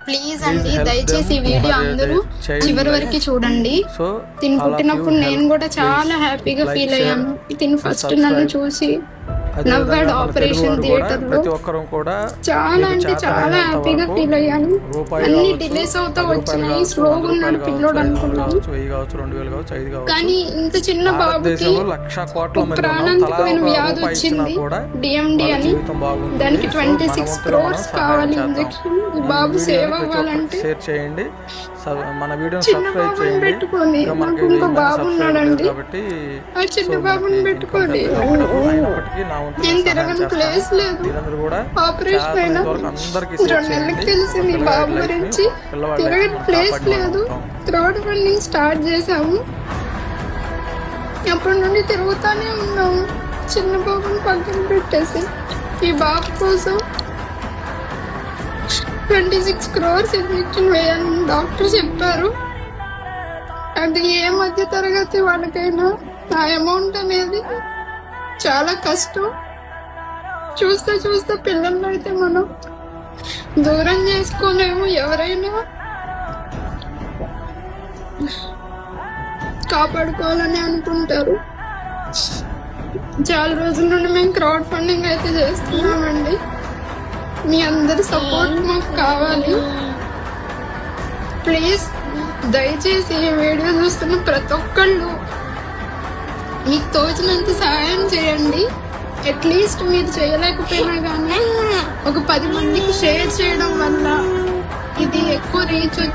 Please అండి, దయచేసి ఈ వీడియో అందరూ చివరి వరకు చూడండి. తిని పుట్టినప్పుడు నేను కూడా చాలా హ్యాపీగా ఫీల్ అయ్యాను. తిని ఫస్ట్ నన్ను చూసి నవ్వాడు ఆపరేషన్ థియేటర్ లో. చాలా అంటే చాలా హ్యాపీగా ఫీల్ అయ్యాను. అన్ని డిలేస్ అవుతా వచ్చినాయి, స్లోగా ఉన్నాడు పిల్లోడు అనుకున్నాను. కానీ ఇంత చిన్న బాబుకి ప్రాణాంతకమైన వ్యాధి వచ్చింది, డిఎండి అని. దానికి 26 crores కావాలి ఇంజెక్షన్. ఈ బాబు సేవ్ అవ్వాలంటే చిన్న బాబుని పెట్టుకోండి. నాకు ఇంకో బాబు ఉన్నాడండి, ఆ చిన్న బాబుని పెట్టుకోండి. నేను తిరగని ప్లేస్ లేదు. ఆపరేషన్ అయినా 2 నెలలకు తెలిసింది బాబు గురించి. తిరగని ప్లేస్ లేదు. క్రౌడ్ ఫండింగ్ స్టార్ట్ చేసాము, అప్పటి నుండి తిరుగుతానే ఉన్నాము. చిన్న బాబుని పక్కన పెట్టేసి ఈ బాబు కోసం 26 crores ఇంజెక్షన్ వేయాలని డాక్టర్ చెప్పారు. అది ఏ మధ్య తరగతి వాళ్ళకైనా ఆ అమౌంట్ అనేది చాలా కష్టం. చూస్తే చూస్తే పిల్లల్లో అయితే మనం దూరం చేసుకోలేము. ఎవరైనా కాపాడుకోవాలని అనుకుంటారు. చాలా రోజుల నుండి మేము క్రౌడ్ ఫండింగ్ అయితే చేస్తున్నామండి. మీ అందరి సపోర్ట్ మాకు కావాలి. ప్లీజ్ దయచేసి ఈ వీడియో చూస్తున్న ప్రతి ఒక్కళ్ళు మీకు తోచినంత సహాయం చేయండి. అట్లీస్ట్ మీరు చేయలేకపోయినా కానీ ఒక 10 మందికి షేర్ చేయడం వల్ల ఇది ఎక్కువ రీచ్ వచ్చి